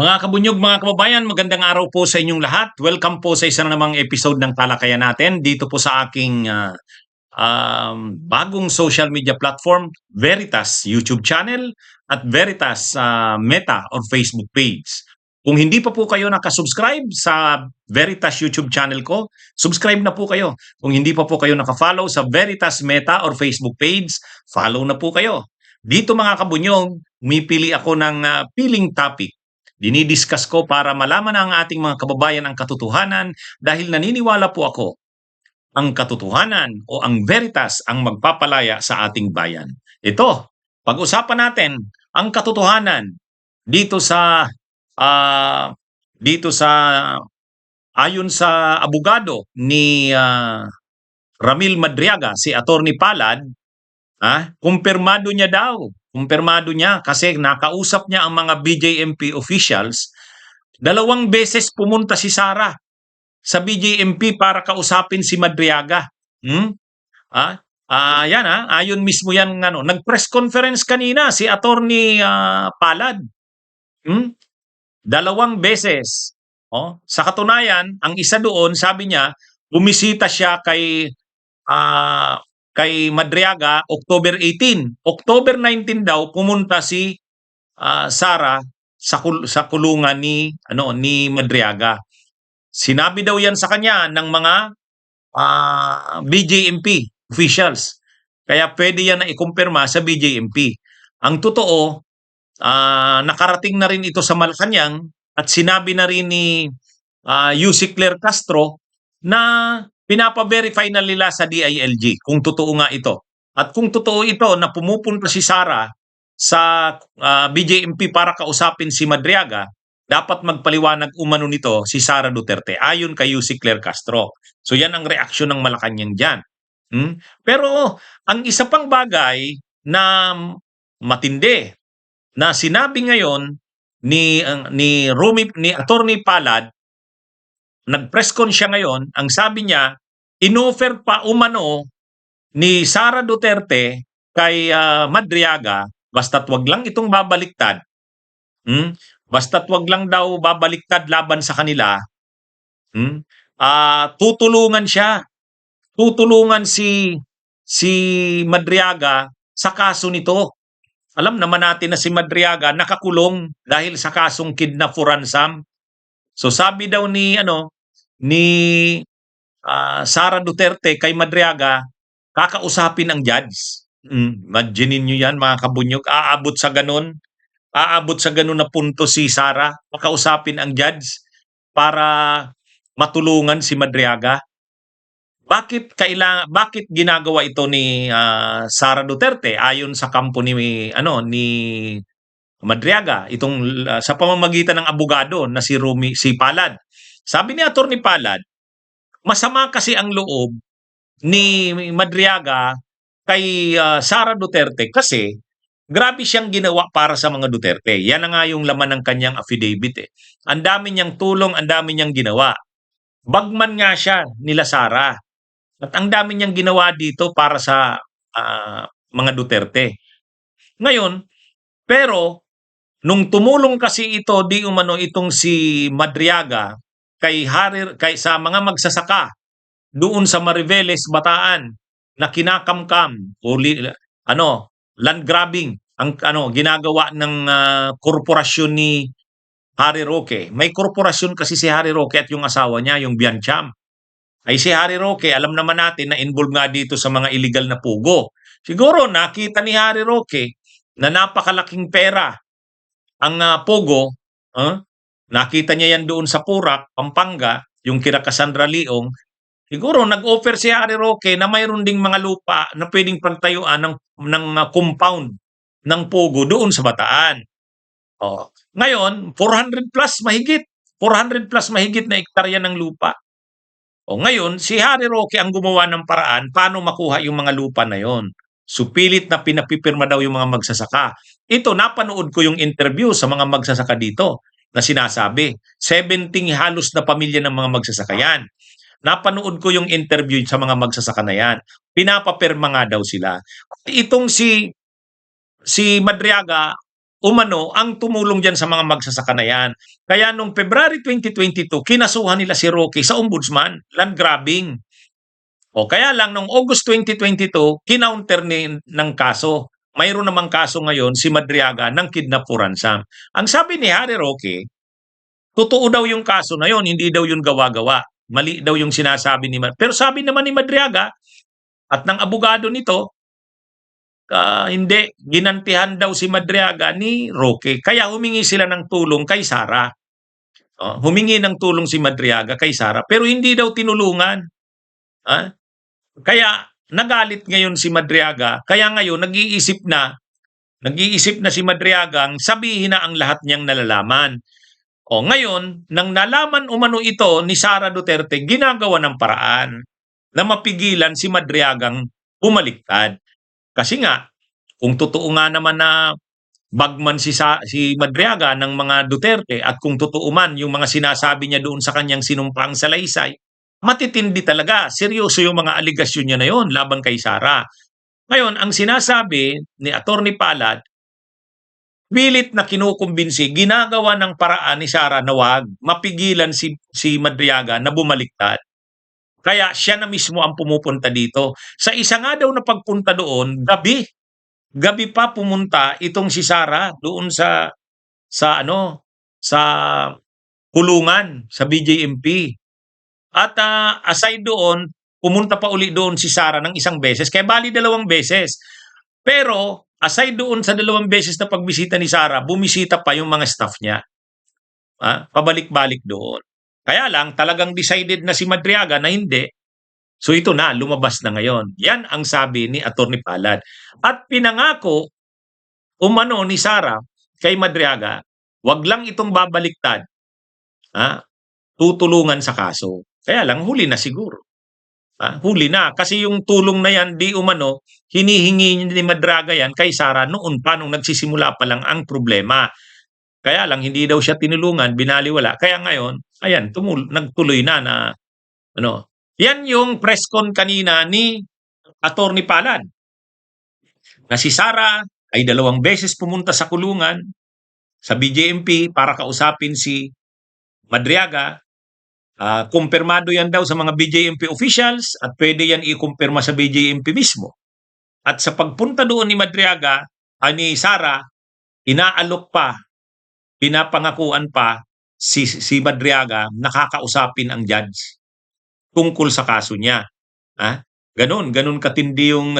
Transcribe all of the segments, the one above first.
Mga kabunyog, mga kababayan, magandang araw po sa inyong lahat. Welcome po sa isa na namang episode ng Talakayan natin dito po sa aking bagong social media platform, Veritas YouTube channel at Veritas Meta or Facebook page. Kung hindi pa po kayo nakasubscribe sa Veritas YouTube channel ko, subscribe na po kayo. Kung hindi pa po kayo nakafollow sa Veritas Meta or Facebook page, follow na po kayo. Dito mga kabunyog, umipili ako ng piling topic. Dinidiscuss ko para malaman ng ating mga kababayan ang katotohanan dahil naniniwala po ako ang katotohanan o ang veritas ang magpapalaya sa ating bayan. Ito, pag-usapan natin ang katotohanan dito sa ah, dito sa ayon sa abogado ni Ramil Madriaga, si Attorney Palad, kumpirmado niya kasi nakausap niya ang mga BJMP officials. 2 beses pumunta si Sara sa BJMP para kausapin si Madriaga. Ayon mismo yan nag-press conference kanina si Attorney Palad. 2 beses. Sa katunayan, ang isa doon, sabi niya, bumisita siya kay Madriaga October 18. October 19 daw pumunta si Sara sa kulungan ni Madriaga. Sinabi daw yan sa kanya ng mga BJMP officials. Kaya pwede yan na ikumpirma sa BJMP. Ang totoo, nakarating na rin ito sa Malacanang at sinabi na rin ni Yussi Claire Castro na pinapa-verify na nila sa DILG kung totoo nga ito. At kung totoo ito na pumupunta si Sara sa BJMP para kausapin si Madriaga, dapat magpaliwanag umano nito si Sara Duterte ayon kay Yussi Claire Castro. So yan ang reaksyon ng Malacanang dyan. Pero ang isa pang bagay na matindi na sinabi ngayon ni Attorney Palad, nag-press con siya ngayon, ang sabi niya, inoffer pa umano ni Sara Duterte kay Madriaga, basta't wag lang itong babaliktad. Basta't wag lang daw babaliktad laban sa kanila. Tutulungan siya. Tutulungan si Madriaga sa kaso nito. Alam naman natin na si Madriaga nakakulong dahil sa kasong kidnap for ransom. So sabi daw ni Sara Duterte kay Madriaga, kakausapin ang judge. Imaginin nyo yan mga kabunyog, aabot sa ganun na punto si Sara, kakausapin ang judge para matulungan si Madriaga. Bakit ginagawa ito ni Sara Duterte ayon sa kampo ni Madriaga itong sa pamamagitan ng abogado na si Palad. Sabi ni Attorney Palad, masama kasi ang loob ni Madriaga kay Sara Duterte kasi grabe siyang ginawa para sa mga Duterte. Yan na nga yung laman ng kanyang affidavit. Ang dami niyang tulong, ang dami niyang ginawa. Bagman nga siya nila Sara. At ang dami niyang ginawa dito para sa mga Duterte. Ngayon, pero nung tumulong kasi ito di umano itong si Madriaga kay sa mga magsasaka doon sa Mariveles, Bataan na kinakamkam o land grabbing ang ginagawa ng korporasyon ni Harry Roque. May korporasyon kasi si Harry Roque at yung asawa niya, yung Biancham. Ay si Harry Roque, alam naman natin na involved nga dito sa mga illegal na pugo. Siguro nakita ni Harry Roque na napakalaking pera ang pugo. Nakita niya yan doon sa Purak, Pampanga, yung kina Cassandra Leong. Siguro nag-offer si Harry Roque na mayroon ding mga lupa na pwedeng pagtayuan ng compound ng pugo doon sa Bataan. Ngayon, 400 plus mahigit na hektarya ng lupa. Ngayon, si Harry Roque ang gumawa ng paraan paano makuha yung mga lupa na yon. Supilit na pinapipirma daw yung mga magsasaka. Ito, napanood ko yung interview sa mga magsasaka dito na sinasabi, 70 halos na pamilya ng mga magsasaka yan. Napanood ko yung interview sa mga magsasaka na yan. Pinapapirma nga daw sila. Itong si Madriaga, umano ang tumulong diyan sa mga magsasaka na yan. Kaya nung February 2022, kinasuhan nila si Roque sa ombudsman, land grabbing. O kaya lang nung August 2022, kinounter ng kaso. Mayroon namang kaso ngayon si Madriaga ng kidnap for ransom. Ang sabi ni Harry Roque, totoo daw yung kaso na yon, hindi daw yun gawa-gawa. Mali daw yung sinasabi ni Madriaga. Pero sabi naman ni Madriaga at ng abogado nito, hindi, ginantihan daw si Madriaga ni Roque. Kaya humingi sila ng tulong kay Sara. Humingi ng tulong si Madriaga kay Sara, pero hindi daw tinulungan. Kaya nagalit ngayon si Madriaga, kaya ngayon nag-iisip na si Madriagang sabihin na ang lahat niyang nalalaman. Ngayon, nang nalaman umano ito ni Sara Duterte, ginagawa ng paraan na mapigilan si Madriagang bumaliktad. Kasi nga, kung totoo nga naman na bagman si Madriaga ng mga Duterte at kung totoo man yung mga sinasabi niya doon sa kanyang sinumpaang salaysay, matitindi talaga, seryoso yung mga aligasyon niya na yon laban kay Sara. Ngayon, ang sinasabi ni Attorney Palad, pilit na kinukumbinsi, ginagawa ng paraan ni Sara na wag mapigilan si Madriaga na bumaliktad. Kaya siya na mismo ang pumupunta dito. Sa isa nga daw na pagpunta doon, gabi pa pumunta itong si Sara doon sa kulungan sa BJMP. At aside doon, pumunta pa uli doon si Sara ng isang beses, kaya bali 2 beses. Pero aside doon sa 2 beses na pagbisita ni Sara, bumisita pa yung mga staff niya. Pabalik-balik doon. Kaya lang, talagang decided na si Madriaga na hindi. So ito na, lumabas na ngayon. Yan ang sabi ni Attorney Palad. At pinangako, umano ni Sara kay Madriaga, wag lang itong babaliktad, tutulungan sa kaso. Kaya lang, huli na siguro. Huli na. Kasi yung tulong na yan, di umano, hinihingi ni Madriaga yan kay Sara noon pa, nung nagsisimula pa lang ang problema. Kaya lang, hindi daw siya tinulungan, binaliwala. Kaya ngayon, ayan, nagtuloy na Yan yung press con kanina ni Attorney Palad. Na si Sara ay 2 beses pumunta sa kulungan sa BJMP para kausapin si Madriaga. Kumpirmado yan daw sa mga BJMP officials at pwede yan ikumpirma sa BJMP mismo. At sa pagpunta doon ni Madriaga, ni Sara, inaalok pa, pinapangakuan pa si Madriaga nakakausapin ang judge tungkol sa kaso niya. Ganun katindi yung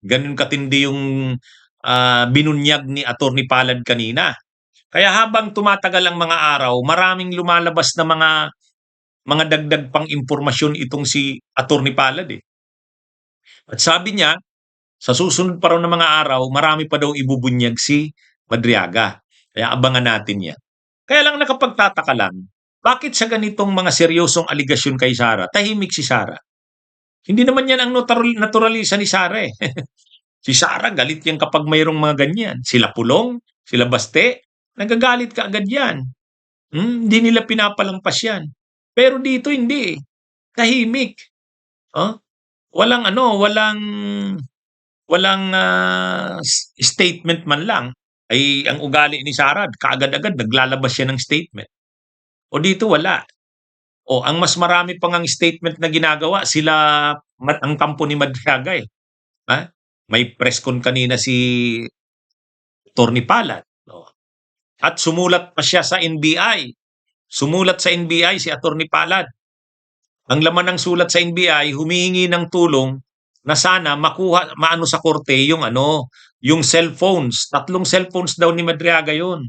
ganun katindi yung binunyag ni Attorney Palad kanina. Kaya habang tumatagal ang mga araw, maraming lumalabas na mga dagdag pang impormasyon itong si Attorney Palad At sabi niya, sa susunod pa raw na mga araw, marami pa daw ibubunyag si Madriaga. Kaya abangan natin yan. Kaya lang nakapagtataka lang, bakit sa ganitong mga seryosong aligasyon kay Sara, tahimik si Sara? Hindi naman yan ang naturalisa ni Sara Si Sara, galit yan kapag mayroong mga ganyan. Sila Pulong, sila Baste, nagagalit ka agad yan. Hindi nila pinapalampas yan. Pero dito hindi tahimik. Walang statement man lang. Ay ang ugali ni Sara, kaagad-agad naglalabas siya ng statement. O dito wala. Ang mas marami pang ang statement na ginagawa, ang kampo ni Madriaga May press con kanina si Attorney Palad. At sumulat pa siya sa NBI. Sumulat sa NBI si Attorney Palad. Ang laman ng sulat sa NBI, humihingi ng tulong na sana maano sa korte yung cellphones. 3 cellphones daw ni Madriaga yon.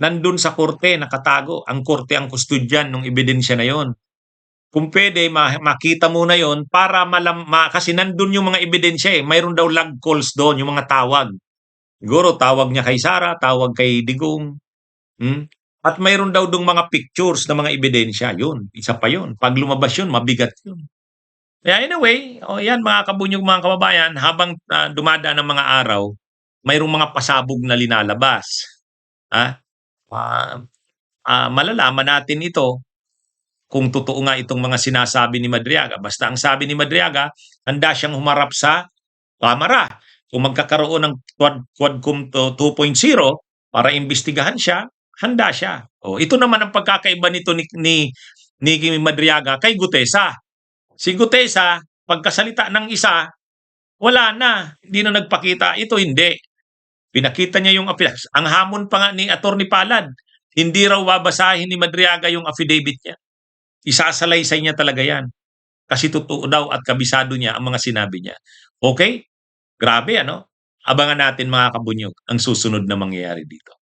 Nandun sa korte, nakatago. Ang korte ang kustudyan ng ebidensya na yon. Kung pwede, makita mo na yon para kasi nandun yung mga ebidensya Mayroon daw log calls doon, yung mga tawag. Siguro tawag niya kay Sara, tawag kay Digong. At mayroon daw dong mga pictures na mga ebidensya. Yun, isa pa yun. Pag lumabas yun, mabigat yun. Anyway, yan mga kabunyog, mga kababayan, habang dumadaan ng mga araw, mayroong mga pasabog na linalabas. Malalaman natin ito kung totoo nga itong mga sinasabi ni Madriaga. Basta ang sabi ni Madriaga, handa siyang humarap sa kamera. Kung magkakaroon ng Quadcom 2.0, para imbestigahan siya, handa siya. Oh, ito naman ang pagkakaiba nito ni Madriaga kay Gutesa. Si Gutesa, pagkasalita ng isa, wala na, hindi na nagpakita. Ito hindi. Pinakita niya yung affidavit. Ang hamon pa nga ni Attorney Palad, hindi raw babasahin ni Madriaga yung affidavit niya. Isasalaysay niya talaga yan. Kasi totoo daw at kabisado niya ang mga sinabi niya. Okay? Grabe ano? Abangan natin mga kabunyog ang susunod na mangyayari dito.